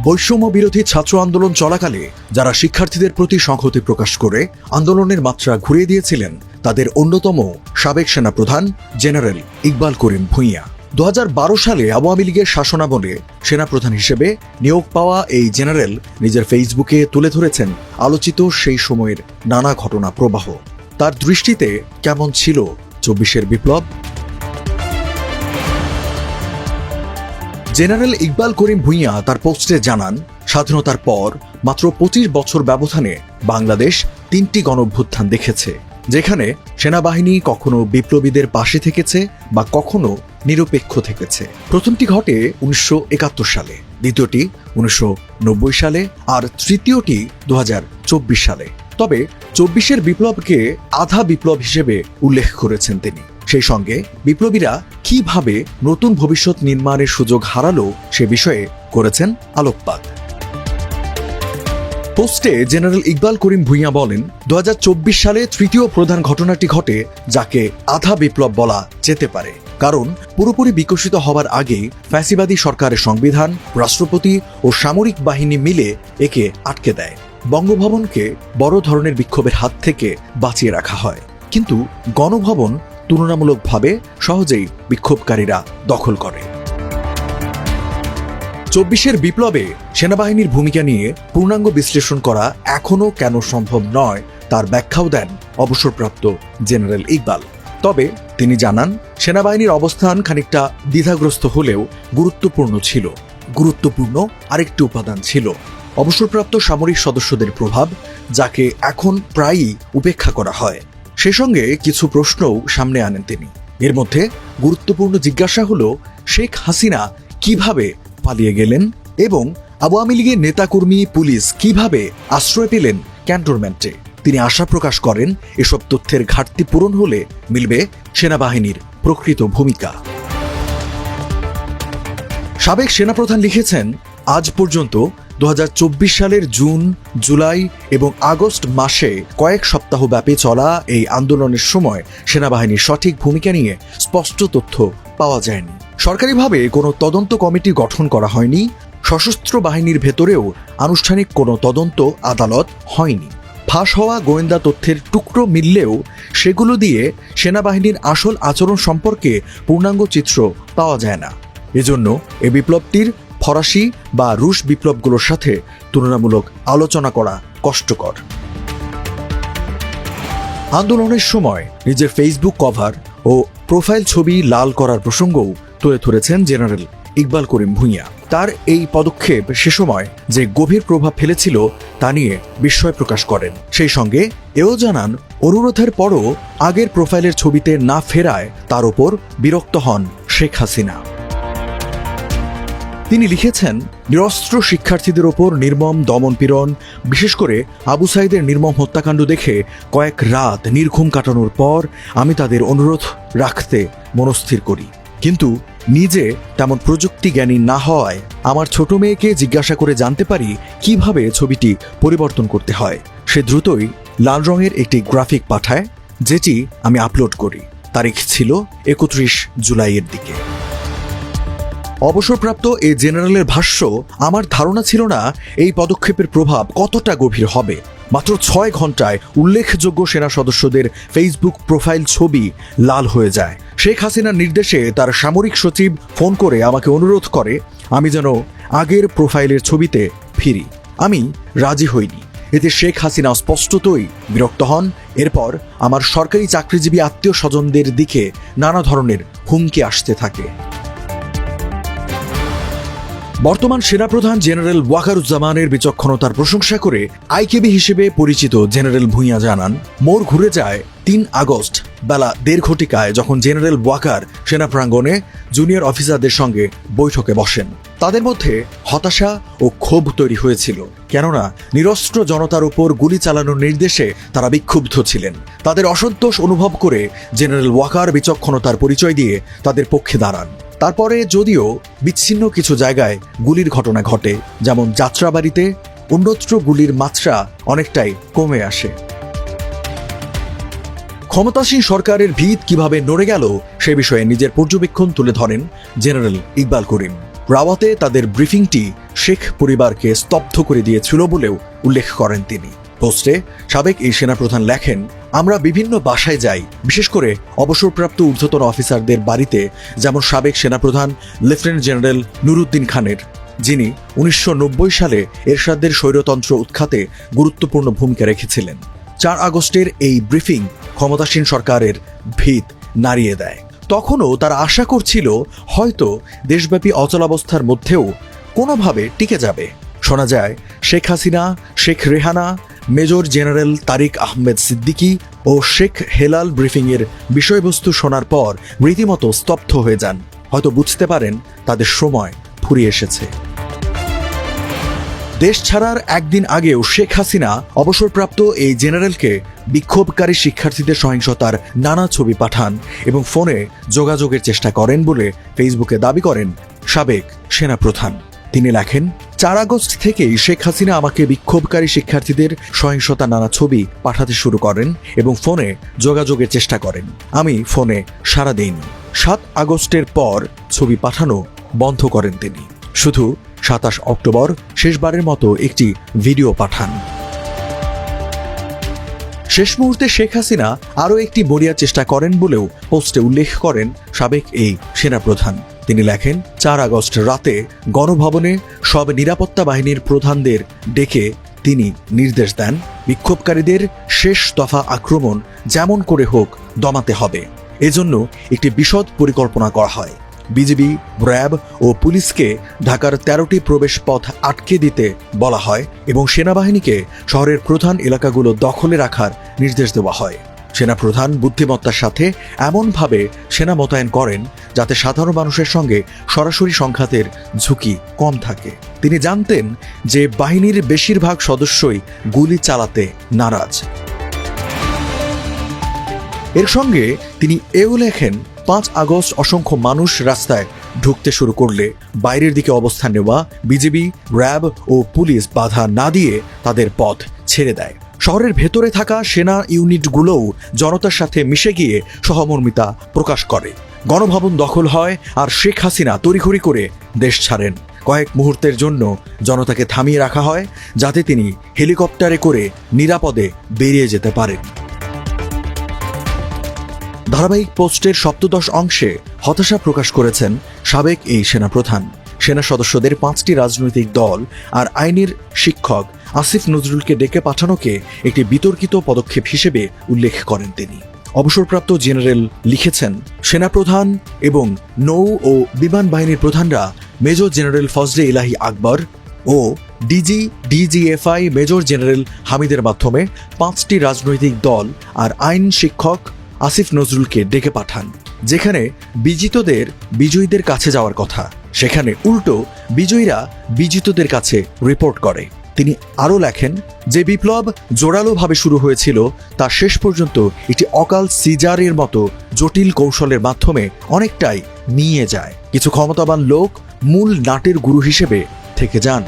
বৈষম্য বিরোধী ছাত্র আন্দোলন চলাকালে যারা শিক্ষার্থীদের প্রতি সংহতি প্রকাশ করে আন্দোলনের মাত্রা ঘুরিয়ে দিয়েছিলেন তাদের অন্যতম সাবেক সেনাপ্রধান জেনারেল ইকবাল করিম ভূঁইয়া। 2012 সালে আওয়ামী লীগের শাসনামলে সেনাপ্রধান হিসেবে নিয়োগ পাওয়া এই জেনারেল নিজের ফেসবুকে তুলে ধরেছেন আলোচিত সেই সময়ের নানা ঘটনা প্রবাহ। তার দৃষ্টিতে কেমন ছিল 24-এর বিপ্লব? জেনারেল ইকবাল করিম ভূঁইয়া তার পোস্টে জানান, স্বাধীনতার পর মাত্র 25 বছর ব্যবধানে বাংলাদেশ 3টি গণঅভ্যুত্থান দেখেছে, যেখানে সেনাবাহিনী কখনো বিপ্লবীদের পাশে থেকেছে বা কখনো নিরপেক্ষ থেকেছে। প্রথমটি ঘটে 1971 সালে, দ্বিতীয়টি 1990 সালে আর তৃতীয়টি 2024 সালে। তবে 24-এর বিপ্লবকে আধা বিপ্লব হিসেবে উল্লেখ করেছেন তিনি। সেই সঙ্গে বিপ্লবীরা কিভাবে নতুন ভবিষ্যৎ নির্মাণের সুযোগ হারালো সে বিষয়ে করেছেন আলোকপাত। পোস্টে জেনারেল ইকবাল করিম ভূঁইয়া বলেন, 2024 সালে তৃতীয় প্রধান ঘটনাটি ঘটে যাকে আধা বিপ্লব বলা যেতে পারে, কারণ পুরোপুরি বিকশিত হবার আগেই ফ্যাসিবাদী সরকারের সংবিধান, রাষ্ট্রপতি ও সামরিক বাহিনী মিলে একে আটকে দেয়। বঙ্গভবনকে বড় ধরনের বিক্ষোভের হাত থেকে বাঁচিয়ে রাখা হয়, কিন্তু গণভবন তুলনামূলকভাবে সহজেই বিক্ষোভকারীরা দখল করে। 24-এর বিপ্লবে সেনাবাহিনীর ভূমিকা নিয়ে পূর্ণাঙ্গ বিশ্লেষণ করা এখনও কেন সম্ভব নয় তার ব্যাখ্যাও দেন অবসরপ্রাপ্ত জেনারেল ইকবাল। তবে তিনি জানান, সেনাবাহিনীর অবস্থান খানিকটা দ্বিধাগ্রস্ত হলেও গুরুত্বপূর্ণ ছিল। গুরুত্বপূর্ণ আরেকটি উপাদান ছিল অবসরপ্রাপ্ত সামরিক সদস্যদের প্রভাব, যাকে এখন প্রায়ই উপেক্ষা করা হয়। সে সঙ্গে কিছু প্রশ্নও সামনে আনেন তিনি। এর মধ্যে গুরুত্বপূর্ণ জিজ্ঞাসা হল, শেখ হাসিনা কিভাবে পালিয়ে গেলেন এবং আওয়ামী লীগের নেতাকর্মী, পুলিশ কিভাবে আশ্রয় পেলেন ক্যান্টনমেন্টে। তিনি আশা প্রকাশ করেন, এসব তথ্যের ঘাটতি পূরণ হলে মিলবে সেনাবাহিনীর প্রকৃত ভূমিকা। সাবেক সেনাপ্রধান লিখেছেন, আজ পর্যন্ত 2024 সালের জুন, জুলাই এবং আগস্ট মাসে কয়েক সপ্তাহ ব্যাপী চলা এই আন্দোলনের সময় সেনাবাহিনীর সঠিক ভূমিকা নিয়ে স্পষ্ট তথ্য পাওয়া যায়নি। সরকারিভাবে কোনো তদন্ত কমিটি গঠন করা হয়নি। সশস্ত্র বাহিনীর ভেতরেও আনুষ্ঠানিক কোনো তদন্ত আদালত হয়নি। ফাঁস হওয়া গোয়েন্দা তথ্যের টুকরো মিললেও সেগুলো দিয়ে সেনাবাহিনীর আসল আচরণ সম্পর্কে পূর্ণাঙ্গ চিত্র পাওয়া যায় না। এজন্য এ বিপ্লবটির ফরাসি বা রুশ বিপ্লবগুলোর সাথে তুলনামূলক আলোচনা করা কষ্টকর। আন্দোলনের সময় নিজের ফেসবুক কভার ও প্রোফাইল ছবি লাল করার প্রসঙ্গও তুলে ধরেছেন জেনারেল ইকবাল করিম ভূঁইয়া। তার এই পদক্ষেপ সে সময় যে গভীর প্রভাব ফেলেছিল তা নিয়ে বিস্ময় প্রকাশ করেন। সেই সঙ্গে এও জানান, অনুরোধের পরও আগের প্রোফাইলের ছবিতে না ফেরায় তার ওপর বিরক্ত হন শেখ হাসিনা। তিনি লিখেছেন, নিরস্ত্র শিক্ষার্থীদের ওপর নির্মম দমনপীড়ন, বিশেষ করে আবু সাইদের নির্মম হত্যাকাণ্ড দেখে কয়েক রাত নির্ঘুম কাটানোর পর আমি তাদের অনুরোধ রাখতে মনস্থির করি, কিন্তু নিজে তেমন প্রযুক্তি জ্ঞানী না হওয়ায় আমার ছোট মেয়েকে জিজ্ঞাসা করে জানতে পারি কিভাবে ছবিটি পরিবর্তন করতে হয়। সে দ্রুতই লাল রঙের একটি গ্রাফিক পাঠায়, যেটি আমি আপলোড করি। তারিখ ছিল 31 জুলাইয়ের দিকে। অবসরপ্রাপ্ত এই জেনারেলের ভাষ্য, আমার ধারণা ছিল না এই পদক্ষেপের প্রভাব কতটা গভীর হবে। মাত্র 6 ঘন্টায় উল্লেখযোগ্য সেনা সদস্যদের ফেসবুক প্রোফাইল ছবি লাল হয়ে যায়। শেখ হাসিনার নির্দেশে তার সামরিক সচিব ফোন করে আমাকে অনুরোধ করে আমি যেন আগের প্রোফাইলের ছবিতে ফিরি। আমি রাজি হইনি। এতে শেখ হাসিনা স্পষ্টতই বিরক্ত হন। এরপর আমার সরকারি চাকরিজীবী আত্মীয় স্বজনদের দিকে নানা ধরনের হুমকি আসতে থাকে। বর্তমান সেনাপ্রধান জেনারেল ওয়াকারুজ্জামানের বিচক্ষণতার প্রশংসা করে আইকেবি হিসেবে পরিচিত জেনারেল ভূঁইয়া জানান, মোড় ঘুরে যায় 3 আগস্ট বেলা 1:30 ঘটিকায়, যখন জেনারেল ওয়াকার সেনা প্রাঙ্গণে জুনিয়র অফিসারদের সঙ্গে বৈঠকে বসেন। তাদের মধ্যে হতাশা ও ক্ষোভ তৈরি হয়েছিল, কেননা নিরস্ত্র জনতার উপর গুলি চালানোর নির্দেশে তারা বিক্ষুব্ধ ছিলেন। তাদের অসন্তোষ অনুভব করে জেনারেল ওয়াকার বিচক্ষণতার পরিচয় দিয়ে তাদের পক্ষে দাঁড়ান। তারপরে যদিও বিচ্ছিন্ন কিছু জায়গায় গুলির ঘটনা ঘটে, যেমন যাত্রাবাড়িতে, অন্যত্র গুলির মাত্রা অনেকটাই কমে আসে। ক্ষমতাসীন সরকারের ভিত কিভাবে নড়ে গেল সে বিষয়ে নিজের পর্যবেক্ষণ তুলে ধরেন জেনারেল ইকবাল করিম। রাওয়াতে তাদের ব্রিফিংটি শেখ পরিবারকে স্তব্ধ করে দিয়েছিল বলেও উল্লেখ করেন তিনি। পোস্টে সাবেক এই সেনাপ্রধান লেখেন, আমরা বিভিন্ন বাসায় যাই, বিশেষ করে অবসরপ্রাপ্ত ঊর্ধ্বতন অফিসারদের বাড়িতে, যেমন সাবেক সেনাপ্রধান লেফটেন্যান্ট জেনারেল নুরুদ্দিন খানের, যিনি 1990 সালে এরশাদের স্বৈরতন্ত্র উৎখাতে গুরুত্বপূর্ণ ভূমিকা রেখেছিলেন। 4 আগস্টের এই ব্রিফিং ক্ষমতাসীন সরকারের ভিত নাড়িয়ে দেয়। তখনও তারা আশা করছিল হয়তো দেশব্যাপী অচলাবস্থার মধ্যেও কোনোভাবে টিকে যাবে। শোনা যায় শেখ হাসিনা, শেখ রেহানা, মেজর জেনারেল তারিক আহমেদ সিদ্দিকী ও শেখ হেলাল ব্রিফিংয়ের বিষয়বস্তু শোনার পর রীতিমতো স্তব্ধ হয়ে যান। হয়তো বুঝতে পারেন তাদের সময় ফুরিয়ে এসেছে। দেশ ছাড়ার একদিন আগেও শেখ হাসিনা অবসরপ্রাপ্ত এই জেনারেলকে বিক্ষোভকারী শিক্ষার্থীদের সহিংসতার নানা ছবি পাঠান এবং ফোনে যোগাযোগের চেষ্টা করেন বলে ফেসবুকে দাবি করেন সাবেক সেনাপ্রধান। তিনি লেখেন, 4 আগস্ট থেকেই শেখ হাসিনা আমাকে বিক্ষোভকারী শিক্ষার্থীদের সহিংসতার নানা ছবি পাঠাতে শুরু করেন এবং ফোনে যোগাযোগের চেষ্টা করেন। আমি ফোনে সাড়া দেইনি। 7 আগস্টের পর ছবি পাঠানো বন্ধ করেন তিনি। শুধু 27 অক্টোবর শেষবারের মতো একটি ভিডিও পাঠান। শেষ মুহূর্তে শেখ হাসিনা আরও একটি মরিয়া চেষ্টা করেন বলেও পোস্টে উল্লেখ করেন সাবেক এই সেনাপ্রধান। তিনি লেখেন, 4 আগস্ট রাতে গণভবনে সব নিরাপত্তা বাহিনীর প্রধানদের ডেকে তিনি নির্দেশ দেন, বিক্ষোভকারীদের শেষ দফা আক্রমণ যেমন করে হোক দমাতে হবে। এজন্য একটি বিশদ পরিকল্পনা করা হয়। বিজিবি, র্যাব ও পুলিশকে ঢাকার 13টি প্রবেশ পথ আটকে দিতে বলা হয় এবং সেনাবাহিনীকে শহরের প্রধান এলাকাগুলো দখলে রাখার নির্দেশ দেওয়া হয়। সেনাপ্রধান বুদ্ধিমত্তার সাথে এমনভাবে সেনা মোতায়েন করেন যাতে সাধারণ মানুষের সঙ্গে সরাসরি সংঘাতের ঝুঁকি কম থাকে। তিনি জানতেন যে বাহিনীর বেশিরভাগ সদস্যই গুলি চালাতে নারাজ। এর সঙ্গে তিনি এও লেখেন, 5 আগস্ট অসংখ্য মানুষ রাস্তায় ঢুকতে শুরু করলে বাইরের দিকে অবস্থান নেওয়া বিজিবি, র্যাব ও পুলিশ বাধা না দিয়ে তাদের পথ ছেড়ে দেয়। শহরের ভেতরে থাকা সেনা ইউনিটগুলোও জনতার সাথে মিশে গিয়ে সহমর্মিতা প্রকাশ করে। গণভবন দখল হয় আর শেখ হাসিনা তড়িঘড়ি করে দেশ ছাড়েন। কয়েক মুহূর্তের জন্য জনতাকে থামিয়ে রাখা হয় যাতে তিনি হেলিকপ্টারে করে নিরাপদে বেরিয়ে যেতে পারেন। ধারাবাহিক পোস্টের সপ্তদশ অংশে হতাশা প্রকাশ করেছেন সাবেক এই সেনাপ্রধান। সেনা সদস্যদের 5টি রাজনৈতিক দল আর আইনের শিক্ষক আসিফ নজরুলকে ডেকে পাঠানোকে একটি বিতর্কিত পদক্ষেপ হিসেবে উল্লেখ করেন তিনি। অবসরপ্রাপ্ত জেনারেল লিখেছেন, সেনাপ্রধান এবং নৌ ও বিমান বাহিনীর প্রধানরা মেজর জেনারেল ফজলে ইলাহি আকবর ও ডিজিএফআই মেজর জেনারেল হামিদের মাধ্যমে 5টি রাজনৈতিক দল আর আইন শিক্ষক আসিফ নজরুলকে ডেকে পাঠান। যেখানে বিজিতদের বিজয়ীদের কাছে যাওয়ার কথা, সেখানে উল্টো বিজয়ীরা বিজিতদের কাছে রিপোর্ট করে। তিনি আরও লেখেন, যে বিপ্লব জোরালোভাবে শুরু হয়েছিল তা শেষ পর্যন্ত একটি অকাল সিজারের মতো জটিল কৌশলের মাধ্যমে অনেকটাই নিয়ে যায়। কিছু ক্ষমতাবান লোক মূল নাটের গুরু হিসেবে থেকে যান।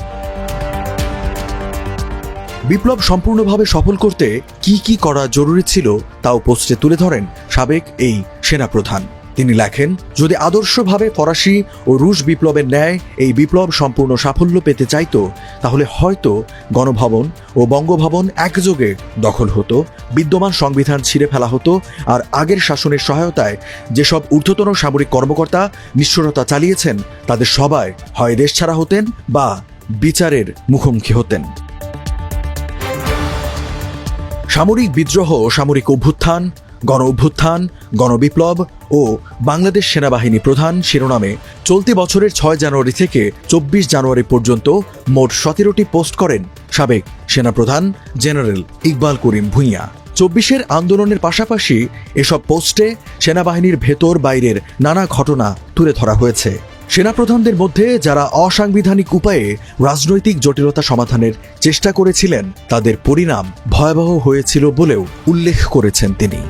বিপ্লব সম্পূর্ণভাবে সফল করতে কি কি করা জরুরি ছিল তাও পোস্টে তুলে ধরেন সাবেক এই সেনাপ্রধান। তিনি লেখেন, যদি আদর্শভাবে ফরাসি ও রুশ বিপ্লবের ন্যায় এই বিপ্লব সম্পূর্ণ সাফল্য পেতে চাইতো তাহলে হয়তো গণভবন ও বঙ্গভবন একযোগে দখল হতো, বিদ্যমান সংবিধান ছিঁড়ে ফেলা হতো, আর আগের শাসনের সহায়তায় যেসব ঊর্ধ্বতন সামরিক কর্মকর্তা নিষ্ঠুরতা চালিয়েছেন তাদের সবাই হয় দেশ ছাড়া হতেন বা বিচারের মুখোমুখি হতেন। সামরিক বিদ্রোহ, সামরিক অভ্যুত্থান, গণ অভ্যুত্থান, গণবিপ্লব ও বাংলাদেশ সেনাবাহিনী প্রধান শিরোনামে চলতি বছরের 6 জানুয়ারি থেকে 24 জানুয়ারি পর্যন্ত মোট 17টি পোস্ট করেন সাবেক সেনাপ্রধান জেনারেল ইকবাল করিম ভূঁইয়া। 24-এর আন্দোলনের পাশাপাশি এসব পোস্টে সেনাবাহিনীর ভেতর বাইরের নানা ঘটনা তুলে ধরা হয়েছে। সেনাপ্রধানদের মধ্যে যারা অসাংবিধানিক উপায়ে রাজনৈতিক জটিলতা সমাধানের চেষ্টা করেছিলেন তাদের পরিণাম ভয়াবহ হয়েছিল বলেও উল্লেখ করেছেন তিনি।